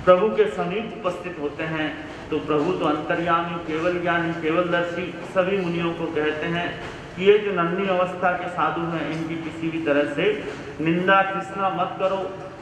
प्रभु के समीप उपस्थित होते हैं तो प्रभु तो अंतर्यामी, केवल ज्ञानी, केवलदर्शी सभी मुनियों को कहते हैं कि ये जो नन्ही अवस्था के साधु हैं इनकी किसी भी तरह से निंदा तृष्णा मत करो।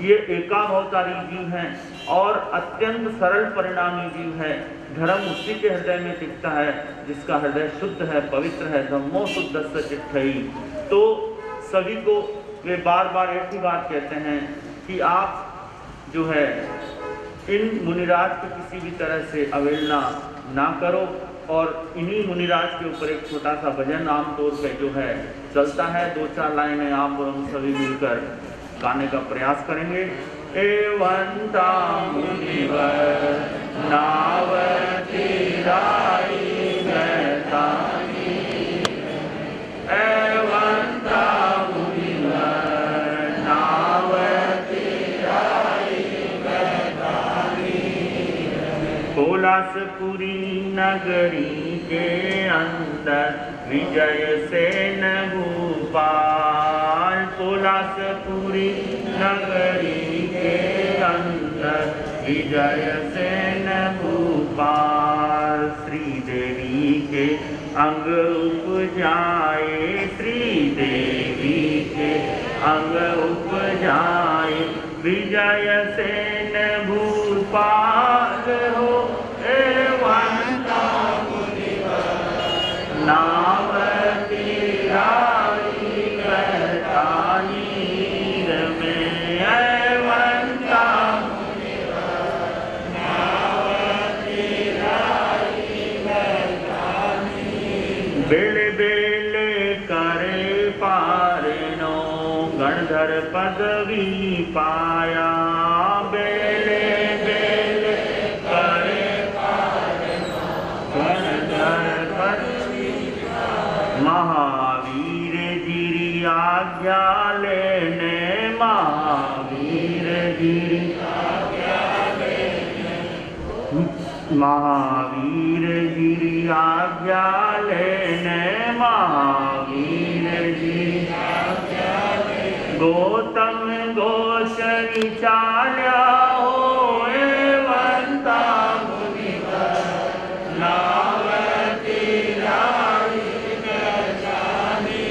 ये एकाभावकारी जीव हैं और अत्यंत सरल परिणामी जीव है। धर्म उसी के हृदय में टिकता है जिसका हृदय शुद्ध है, पवित्र है। धम्मो शुद्धस्य चित्तहि। तो सभी को वे बार बार एक ही बात कहते हैं कि आप जो है इन मुनिराज को किसी भी तरह से अवहेलना ना करो। और इन्हीं मुनिराज के ऊपर एक छोटा सा भजन आमतौर पे जो है चलता है, 2-4 लाइनें आप और हम सभी मिलकर गाने का प्रयास करेंगे। एवंता मुनिवर नावती राई गैतानी, एवंता मुनिवर नावती राई गैतानी। कोलासपुरी नगरी के अंदर विजय सेन भूपाल, कोलासपुरी नगरी के अंदर विजय सेन भूपाल। श्रीदेवी के अंग उपजाए, श्रीदेवी के अंग उपजाए, विजय सेन भूपाल हो। एवंता मुनिवर नावती राई गैतानी में, एवंता मुनिवर नावती राई गैतानी। बेले बेले करे पारिणो गणधर पदवी पाया, बेले बेले करे पारिणो गणधर पदवी पाया। महावीर गिरी आज्ञा लेने, महावीर गिरी आज्ञा लेने, महावीर गिरी आज्ञा लेने, महावीर गिरी आज्ञा लेने। गौतम गोचरी चाल्या हो, एवंता मुनिवर नावती राई गैतानी,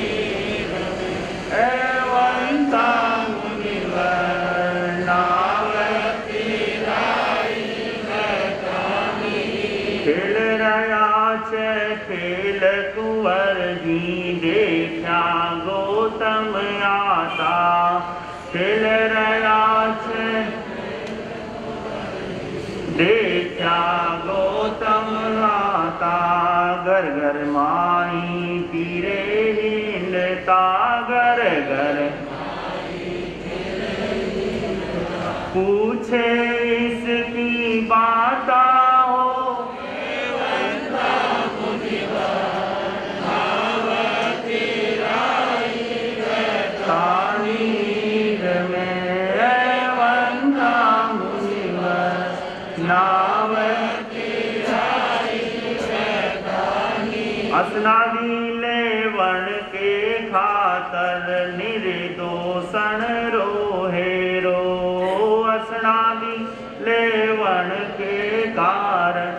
एवंता मुनिवर नावती राई गैतानी। खेल रया छे खेल कुंवर जी, देखा गौतम आता, खेल रया छे देखा गौतम आता। घर घर माई तीरे हिंडता, घर घर पूछे इसकी बाता हो। एवंता मुनिवर नावती राई गैतानी में, एवंता मुनिवर नावती राई गैतानी। असनादि लेवन के खातर निर्दोषण रोहेरो, असनादि लेवन के कारण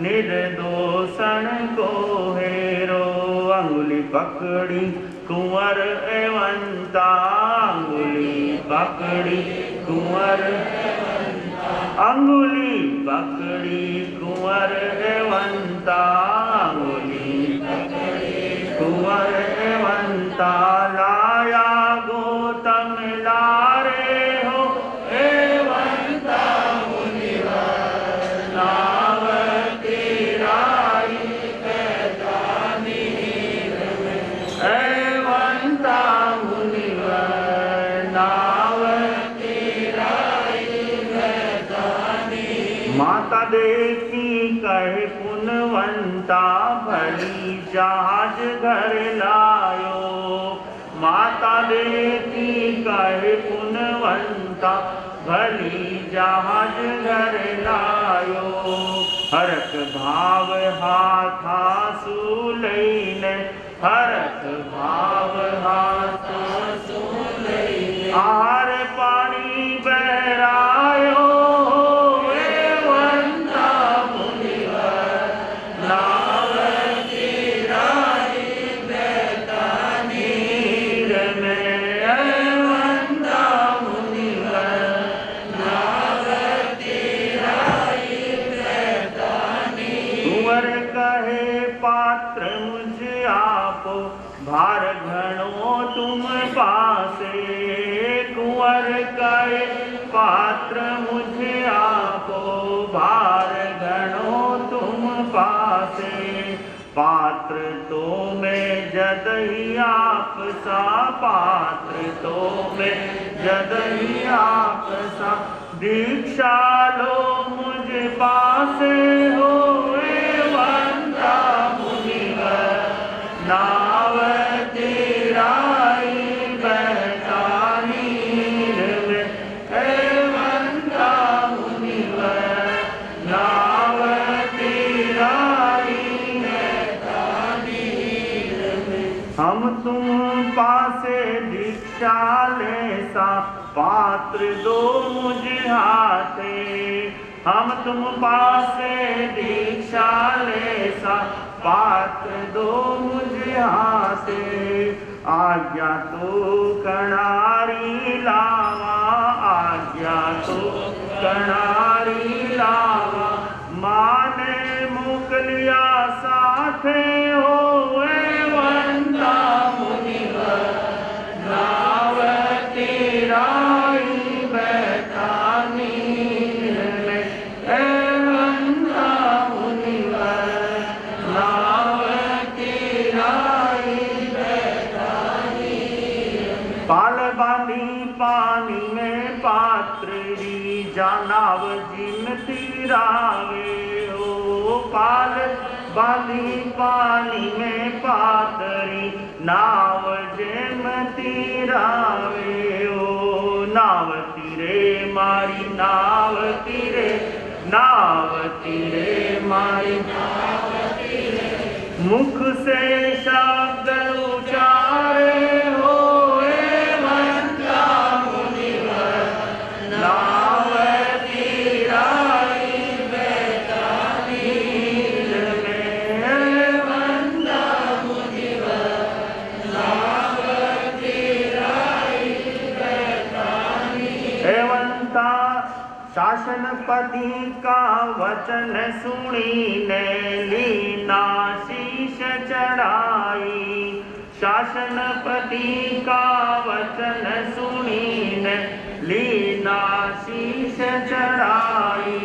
निर्दोषण को हेरो। अंगुली पकड़ी कुंवर एवंता, अंगुली पकड़ी कुंवर, अंगुली पकड़ी कुंवर एवंता, अंगुली पकड़ी कुंवर एवंता। लाया गौतम लारे हो, एवंता मुनिवर नावती राई गैतानी में, एवंता मुनिवर नावती राई गैतानी। माता देखी कहे पुनवंता, भली जहाज घर लायो, माता देखी कहे पुनवंता, भली जहाज घर लायो। हरक भाव हाथा सुलैने, हरक भाव हाथा सुलैने। आहार पानी बहरायो, पात्र तो मैं जदहि आप सा, पात्र तो मैं जदहि आप सा, दीक्षा लो मुझ पासे होए वंता मुनिवर, नाव तेराई बहता नीर में, वंता मुनिवर, नाव तेराई बहता नीर में। हम तुम पासे दीक्षा ले सा, पात्र दो मुझे हाथे, हम तुम पासे दीक्षा ले सा, पात्र दो मुझे हाथे, आज्ञा तो कणारी लावा, आज्ञा तो कणारी लावा, माने मोकलिया साथे होए वंता मुनिवर, नाव तेराई बहता नीर में, वंता मुनिवर, नाव तेराई बहता नीर में। पाल बांधी पानी में पात्री, जानाव जिम तीरावे हो, पाल बांधी पानी में पातरी, नाव जेम तीरावे हो, नाव तीरे मारी, नाव तीरे, नाव तीरे मारी, नाव तीरे, मुख से शब्द उचारे होए वंता मुनिवर, नाव तेराई बहता नीर में, वंता मुनिवर, नाव तेराई बहता नीर। एवंता शासनपति का वचन सुनी ने, लीना शीश चढ़ाई, शासनपति का वचन सुनी ने, लीना शीश चढ़ाई,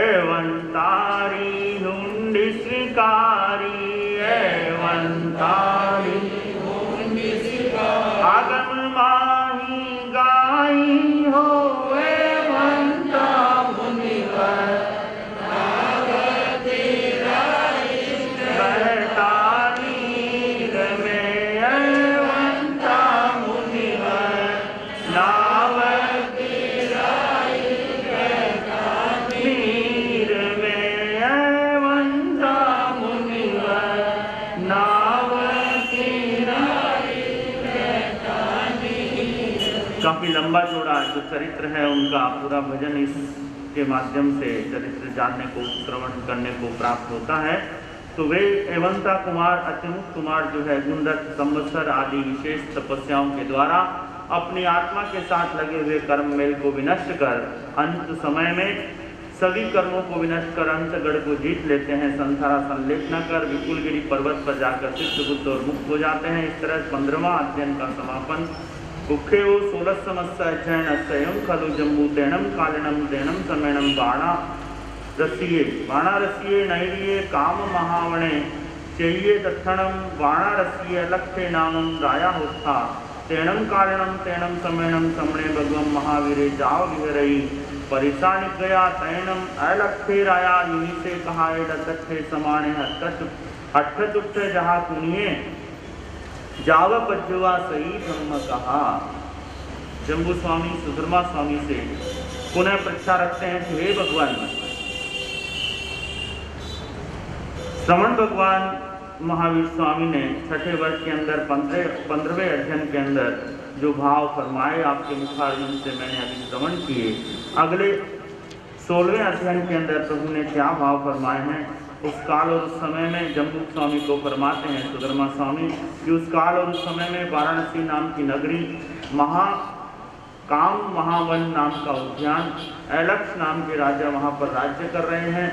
एवं तारी हुंडी स्वीकारी, एवं तारी हुंडी स्वीकारी, आगम माही गाई हो वंता मुनिवर, नाव तेराई बहता नीर में, वंता मुनिवर, नाव तेराई बहता नीर में, वंता मुनिवर, नाव तेराई बहता नीर। काफी लंबा चौड़ा जो चरित्र है उनका पूरा भजन इसके माध्यम से चरित्र जानने को, श्रवण करने को प्राप्त होता है। तो वे एवंता कुमार, अतिमुख कुमार जो है गुंडक, संवत्सर आदि विशेष तपस्याओं के द्वारा अपनी आत्मा के साथ लगे हुए कर्म मेल को विनष्ट कर अंत समय में सभी कर्मों को विनष्ट कर अंतगढ़ को जीत लेते हैं। संसारा संलेप न कर विपुलगिरी पर्वत पर जाकर सिद्ध बुद्ध और मुक्त हो जाते हैं। इस तरह 15वां अध्ययन का समापन कुख्यो 16 समस्या अध्ययन अत्ययम खलु जम्बू तेणम कालिनम तेणम समेणम बाणारसिये नैरिये काम महावणे चेये दत्थणम बाणारसिये लक्ष्य नामम राया होता तेणम कालिनम तेणम समेणम समणे भगवम महावीरे जाव विहरई परिसानि गया तैणम अलक्ष्य राया युनि से कहा दत्थे समाने हट्ठ तुट्ठ जहा कुनिये जाव पज्जुआ सही ब्रह्म कहा। जम्बू स्वामी सुधर्मा स्वामी से पुनः परीक्षा रखते हैं कि हे भगवान, श्रवण भगवान महावीर स्वामी ने छठे वर्ष के अंदर 15वें अध्ययन के अंदर जो भाव फरमाए आपके मुखारविंद से मैंने अभी श्रवण किए, अगले 16वें अध्ययन के अंदर प्रभु ने क्या भाव फरमाए हैं उस काल और उस समय में जम्बू स्वामी को फरमाते हैं सुधर्मा स्वामी कि उस काल और उस समय में वाराणसी नाम की नगरी, महावन नाम का उद्यान, अलक्ष नाम के राजा वहाँ पर राज्य कर रहे हैं।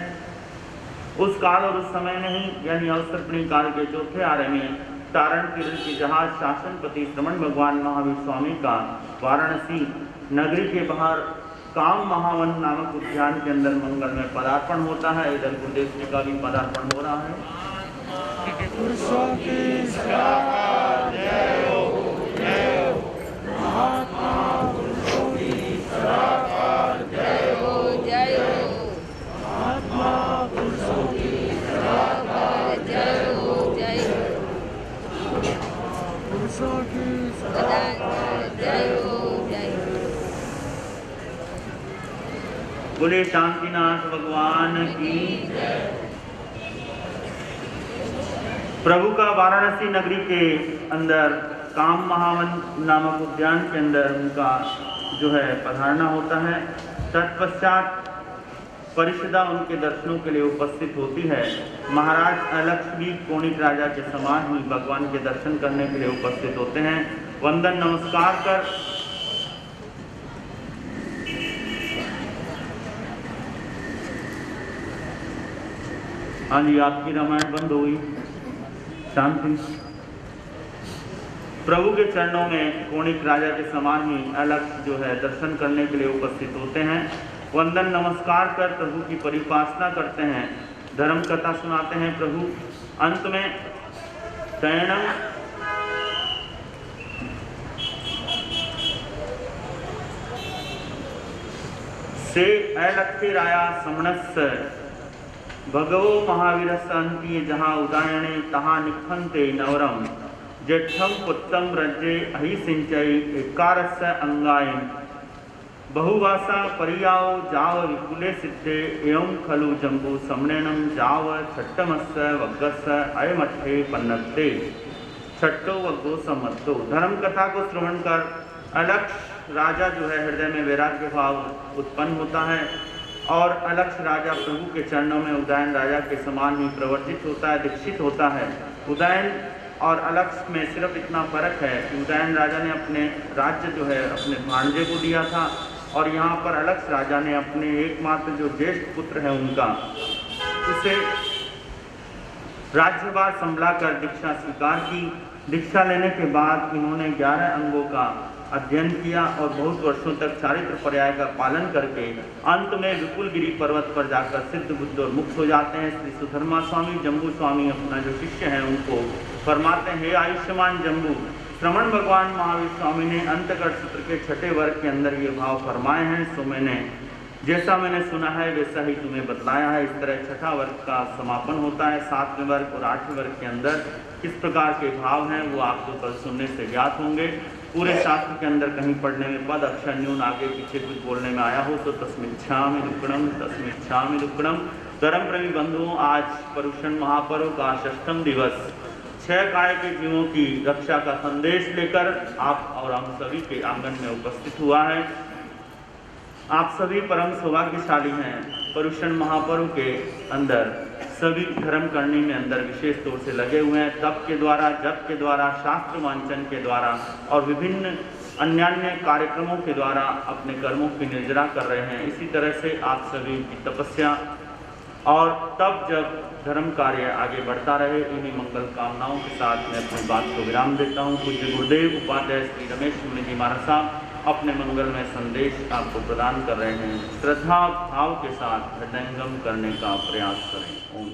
उस काल और उस समय में ही यानी अवसर्पणी काल के चौथे आरे में तारण किरण की जहाज शासनपति श्रवण भगवान महावीर स्वामी का वाराणसी नगरी के बाहर काम महावन नामक उद्यान के अंदर मंगल में पदार्पण होता है। इधर गुरुदेव जी का भी पदार्पण हो रहा है। पुरुषों की सदाकाल जय हो, जय हो। महात्मा पुरुषों की सदाकाल जय हो, जय हो। महात्मा पुरुषों की सदाकाल जय हो, जय हो। पुरुषों की सदाकाल जय हो, जय हो। बोले शांतिनाथ भगवान की। प्रभु का वाराणसी नगरी के अंदर काम महावन नामक उद्यान के अंदर उनका जो है पधारना होता है। तत्पश्चात परिषदा उनके दर्शनों के लिए उपस्थित होती है। महाराज अलक्ष्य भी कोणिक राजा के समान ही भगवान के दर्शन करने के लिए उपस्थित होते हैं। वंदन नमस्कार कर हाँ जी, आपकी रामायण बंद हो गई। शांति। प्रभु के चरणों में कोणिक राजा के समान ही अलक्ष्य जो है दर्शन करने के लिए उपस्थित होते हैं। वंदन नमस्कार कर प्रभु की परिपासना करते हैं, धर्म कथा सुनाते हैं प्रभु। अंत में शयनम से अलक्ष्यराया समणस्य भगवो महावीरस्य अंति जहाँ उदायणे तहाँ निखंते नवरम जेठम पुत्रम रज्जे अहि सिंचय एकारस्य अंगायन बहुवासा परियाओ जाव विपुले सिद्धे एवं खलु जम्बू समणेनम जाव छट्टमस्य वग्गस्य अयमठे पन्नते छट्टो वग्गो सम्मतो। धर्म कथा को श्रवण कर अलक्ष्य राजा जो है हृदय में वैराग्य भाव उत्पन्न होता है और अलक्ष्य राजा प्रभु के चरणों में उदयन राजा के समान ही प्रवर्तित होता है, दीक्षित होता है। उदयन और अलक्ष्य में सिर्फ इतना फर्क है कि उदयन राजा ने अपने राज्य जो है अपने भांजे को दिया था और यहाँ पर अलक्ष्य राजा ने अपने एकमात्र जो ज्येष्ठ पुत्र है उनका उसे राज्यभार संभला कर दीक्षा स्वीकार की। दीक्षा लेने के बाद इन्होंने 11 अंगों का अध्ययन किया और बहुत वर्षों तक चारित्र पर्याय का पालन करके अंत में विपुलगिरी पर्वत पर जाकर सिद्ध बुद्ध और मुक्त हो जाते हैं। श्री सुधर्मा स्वामी जम्बू स्वामी अपना जो शिष्य है उनको फरमाते हैं, हे आयुष्मान जम्बू, श्रवण भगवान महावीर स्वामी ने अंतकर्ष सूत्र के 6ठे वर्ग के अंदर ये भाव फरमाए हैं, सो जैसा मैंने सुना है वैसा ही तुम्हें बतलाया है। इस तरह 6ठा वर्ग का समापन होता है। 7वें वर्ग और 8वें वर्ग के अंदर किस प्रकार के भाव हैं वो आपको कल सुनने से ज्ञात होंगे। पूरे शास्त्र के अंदर कहीं पढ़ने में पद अक्षर न्यून आगे पीछे कुछ बोलने में आया हो तो तस्मिच्छामि दुक्कड़म। धर्म प्रेमी बंधुओं, आज पर्युषण महापर्व का 6ठम दिवस 6 काय के जीवों की रक्षा का संदेश लेकर आप और हम सभी के आंगन में उपस्थित हुआ है। आप सभी परम सौभाग्यशाली हैं। पर्युषण महापर्व के अंदर सभी धर्म करने में अंदर विशेष तौर से लगे हुए हैं। तप के द्वारा, जप के द्वारा, शास्त्र वांचन के द्वारा और विभिन्न अन्य कार्यक्रमों के द्वारा अपने कर्मों की निर्जरा कर रहे हैं। इसी तरह से आप सभी की तपस्या और तब जब धर्म कार्य आगे बढ़ता रहे, इन्हीं मंगल कामनाओं के साथ मैं अपनी बात को विराम देता हूँ। पूज्य गुरुदेव उपाध्याय श्री रमेश मुनि जी महाराज साहब अपने मंगलमय संदेश आपको प्रदान कर रहे हैं। श्रद्धा भाव के साथ हृदयंगम करने का प्रयास करें। ओम।